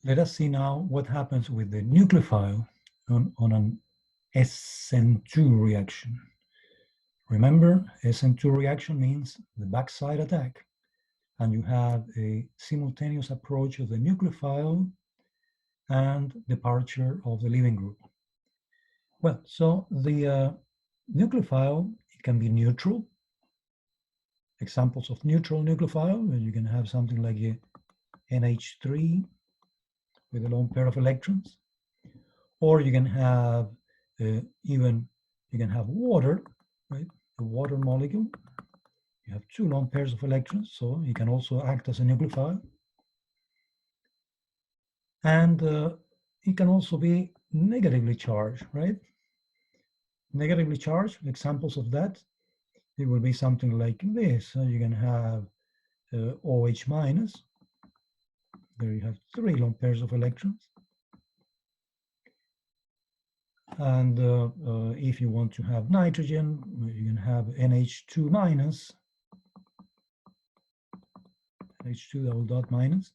Let us see now what happens with the nucleophile on an SN2 reaction. Remember, SN2 reaction means the backside attack, and you have a simultaneous approach of the nucleophile and departure of the leaving group. Well, so the nucleophile, it can be neutral. Examples of neutral nucleophile, you can have something like a NH3 with a lone pair of electrons, or you can have you can have water, right? A water molecule. You have two lone pairs of electrons, so it can also act as a nucleophile. And it can also be negatively charged, right? Negatively charged, examples of that, it will be something like this. You can have OH minus. There you have three lone pairs of electrons. And if you want to have nitrogen, you can have NH2 minus, NH2 double dot minus.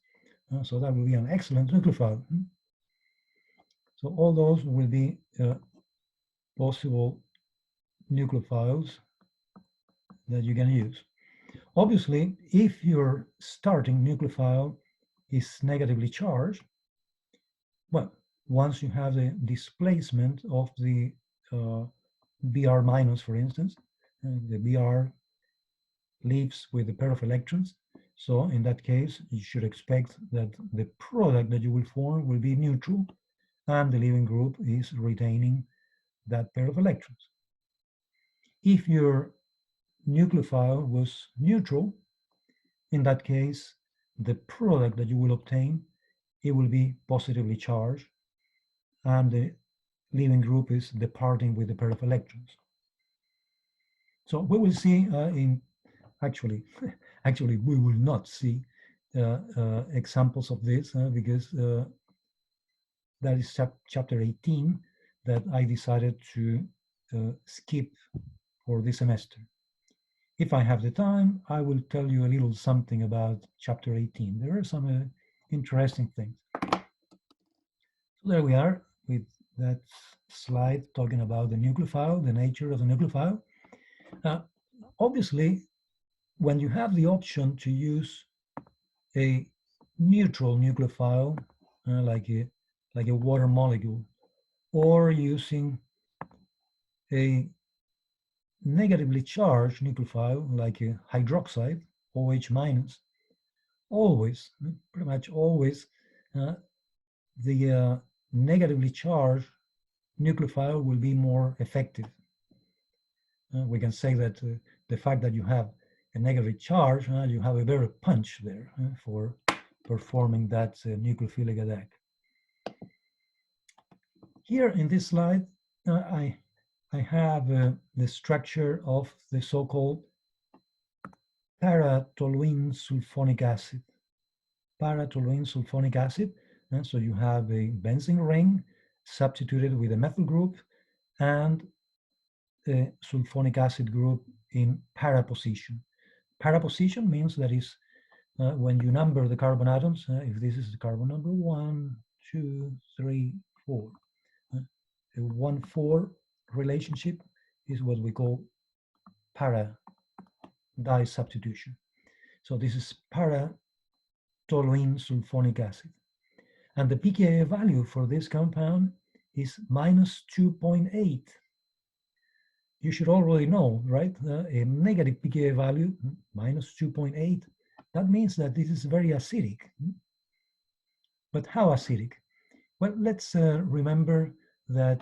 So that will be an excellent nucleophile. So all those will be possible nucleophiles that you can use. Obviously, if your starting nucleophile is negatively charged, well, once you have the displacement of the Br minus, for instance, the Br leaves with a pair of electrons. So in that case, you should expect that the product that you will form will be neutral, and the leaving group is retaining that pair of electrons. If your nucleophile was neutral, in that case, the product that you will obtain, it will be positively charged, and the leaving group is departing with a pair of electrons. So we will see actually we will not see examples of this because that is chapter 18 that I decided to skip for this semester. If I have the time, I will tell you a little something about chapter 18. There are some interesting things. So there we are with that slide talking about the nucleophile, the nature of the nucleophile. Obviously, when you have the option to use a neutral nucleophile, like a water molecule, or using a negatively charged nucleophile, like a hydroxide, OH minus, always, pretty much always, the negatively charged nucleophile will be more effective. We can say that the fact that you have a negative charge, you have a better punch there for performing that nucleophilic attack. Here in this slide, I have the structure of the so-called para-toluene sulfonic acid. Para-toluene sulfonic acid. So you have a benzene ring substituted with a methyl group and a sulfonic acid group in para position. Para position means that is when you number the carbon atoms, if this is the carbon number 1, 2, 3, 4. A 1-4 relationship is what we call para disubstitution. So this is para-toluene sulfonic acid. And the pKa value for this compound is minus 2.8. You should already know, right? A negative pKa value, minus 2.8, that means that this is very acidic. But how acidic? Well, let's remember that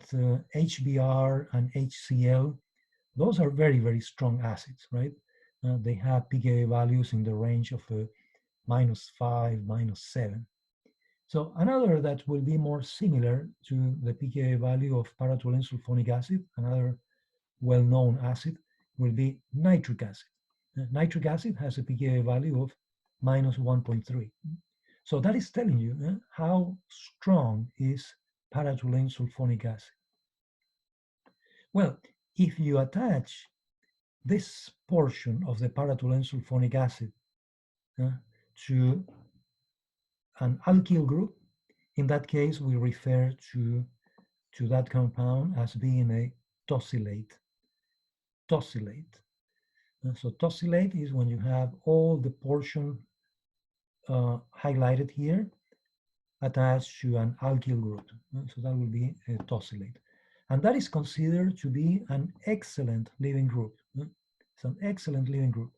HBr and HCl, those are very, very strong acids, right? They have pKa values in the range of minus 5, minus 7. So another that will be more similar to the pKa value of para-toluene sulfonic acid, another well-known acid, will be nitric acid. Nitric acid has a pKa value of minus 1.3. So that is telling you how strong is para-toluene sulfonic acid. Well, if you attach this portion of the para-toluene sulfonic acid to an alkyl group, In that case, we refer to that compound as being a tosylate. Tosylate. So tosylate is when you have all the portion highlighted here attached to an alkyl group. So that will be a tosylate. And that is considered to be an excellent leaving group. It's an excellent leaving group.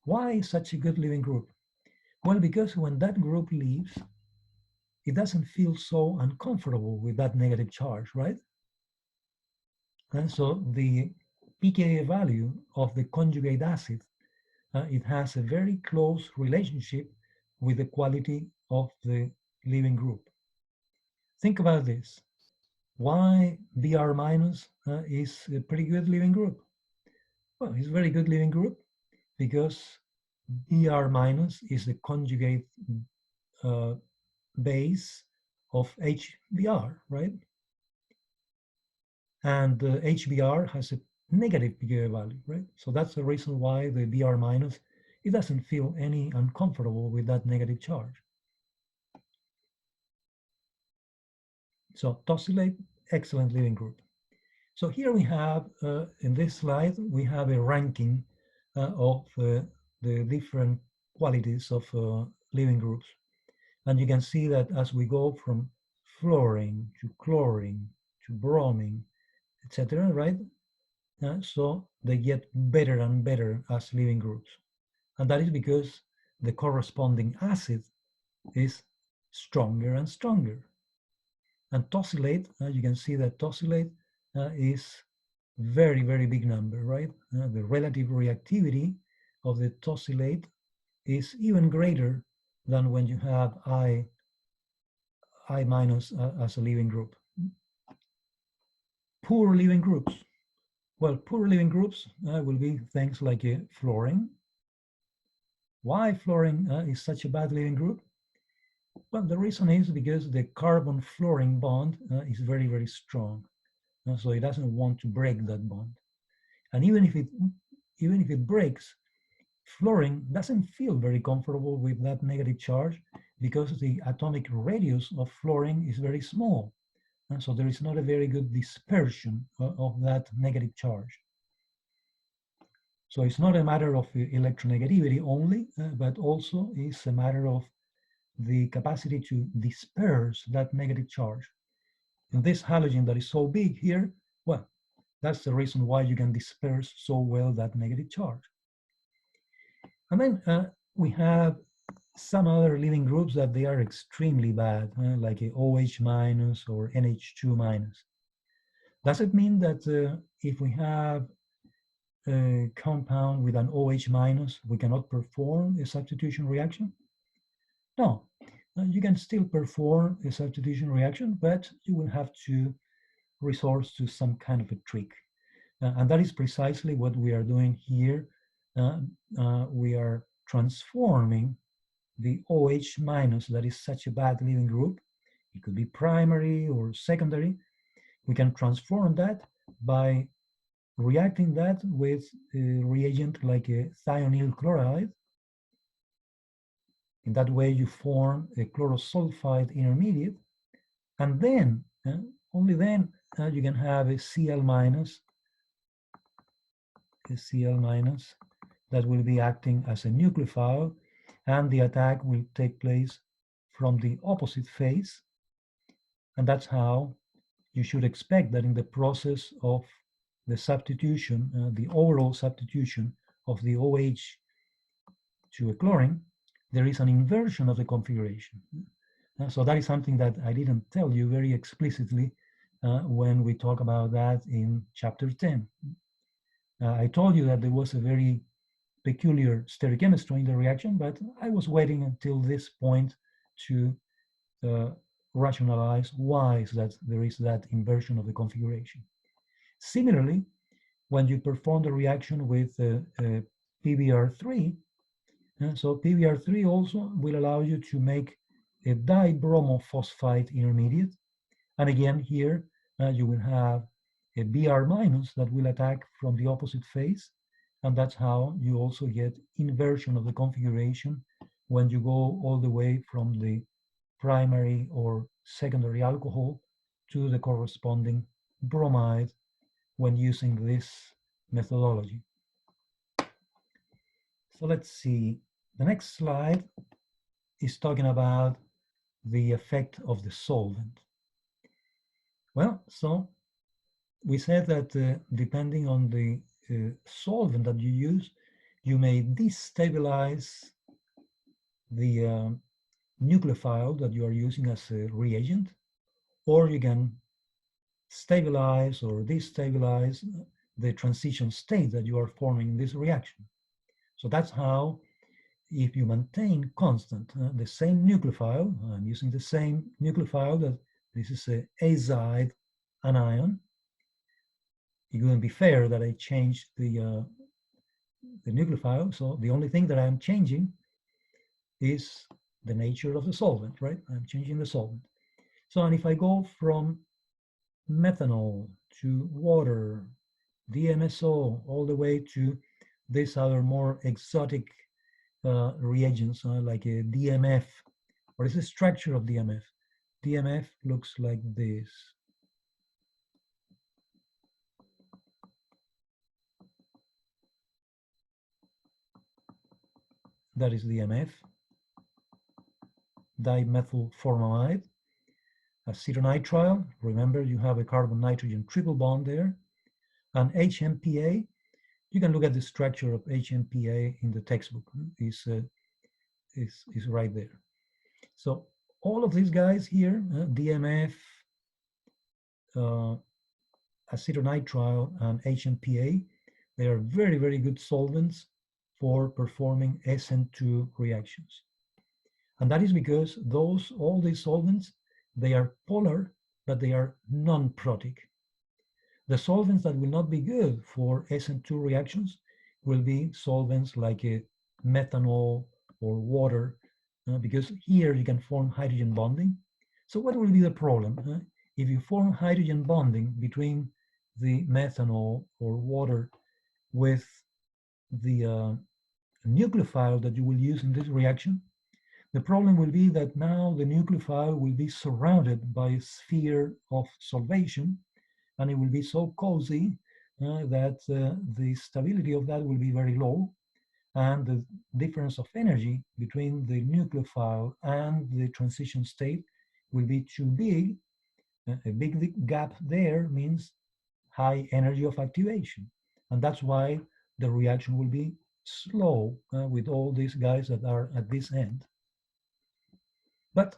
Why such a good leaving group? Well, because when that group leaves, it doesn't feel so uncomfortable with that negative charge, right? And so the pKa value of the conjugate acid, it has a very close relationship with the quality of the leaving group. Think about this. Why Br minus is a pretty good leaving group? Well, it's a very good leaving group because Br minus is the conjugate base of HBr, right? And HBr has a negative pKa value, right? So that's the reason why the Br minus, it doesn't feel any uncomfortable with that negative charge. So tosylate, excellent leaving group. So here we have, in this slide, we have a ranking of the different qualities of leaving groups. And you can see that as we go from fluorine to chlorine to bromine, etc., right? So they get better and better as leaving groups. And that is because the corresponding acid is stronger and stronger. And tosylate, you can see that tosylate is very, very big number, right? The relative reactivity of the tosylate is even greater than when you have I minus as a leaving group. Poor leaving groups. Well, poor leaving groups will be things like fluorine. Why fluorine is such a bad leaving group? Well, the reason is because the carbon-fluorine bond is very, very strong. So it doesn't want to break that bond. And even if it breaks, fluorine doesn't feel very comfortable with that negative charge because the atomic radius of fluorine is very small. And so there is not a very good dispersion of that negative charge. So it's not a matter of electronegativity only, but also it's a matter of the capacity to disperse that negative charge. In this halogen that is so big here, well, that's the reason why you can disperse so well that negative charge. And then we have some other leaving groups that they are extremely bad, like a OH minus or NH2 minus. Does it mean that if we have a compound with an OH minus, we cannot perform a substitution reaction? No, you can still perform a substitution reaction, but you will have to resort to some kind of a trick. And that is precisely what we are doing here. We are transforming the OH minus, that is such a bad leaving group. It could be primary or secondary. We can transform that by reacting that with a reagent like a thionyl chloride. In that way, you form a chlorosulfide intermediate, and then, only then, you can have a Cl minus, that will be acting as a nucleophile, and the attack will take place from the opposite phase. And that's how you should expect that in the process of the substitution, the overall substitution of the OH to a chlorine, there is an inversion of the configuration. So that is something that I didn't tell you very explicitly when we talk about that in chapter 10. I told you that there was a very peculiar stereochemistry in the reaction, but I was waiting until this point to rationalize why is that there is that inversion of the configuration. Similarly, when you perform the reaction with PBr3, so PBr3 also will allow you to make a dibromophosphite intermediate. And again, here you will have a Br minus that will attack from the opposite phase. And that's how you also get inversion of the configuration when you go all the way from the primary or secondary alcohol to the corresponding bromide when using this methodology. So let's see. The next slide is talking about the effect of the solvent. Well, so we said that depending on the solvent that you use, you may destabilize the nucleophile that you are using as a reagent, or you can stabilize or destabilize the transition state that you are forming in this reaction. So that's how, if you maintain constant the same nucleophile, I'm using the same nucleophile, that this is a azide anion. It wouldn't be fair that I change the nucleophile. So the only thing that I'm changing is the nature of the solvent, right? I'm changing the solvent. So, and if I go from methanol to water, DMSO, all the way to these other more exotic reagents like a DMF. What is the structure of DMF? DMF looks like this. That is DMF, dimethylformamide, acetonitrile. Remember, you have a carbon-nitrogen triple bond there. And HMPA, you can look at the structure of HMPA in the textbook. Is right there. So all of these guys here, DMF, acetonitrile, and HMPA, they are very, very good solvents for performing SN2 reactions. And that is because all these solvents, they are polar, but they are non-protic. The solvents that will not be good for SN2 reactions will be solvents like methanol or water, because here you can form hydrogen bonding. So what will be the problem? If you form hydrogen bonding between the methanol or water with the nucleophile that you will use in this reaction, the problem will be that now the nucleophile will be surrounded by a sphere of solvation, and it will be so cozy that the stability of that will be very low, and the difference of energy between the nucleophile and the transition state will be too big. A big gap there means high energy of activation, and that's why the reaction will be slow with all these guys that are at this end. But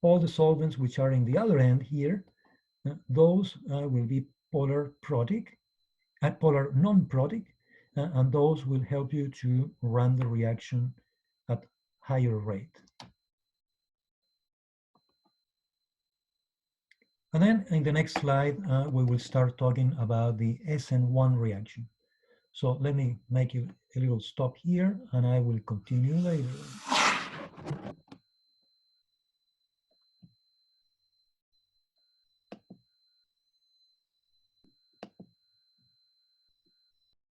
all the solvents which are in the other end here, those will be polar protic, polar non-protic, and those will help you to run the reaction at higher rate. And then in the next slide, we will start talking about the SN1 reaction. So let me make a little stop here, and I will continue later.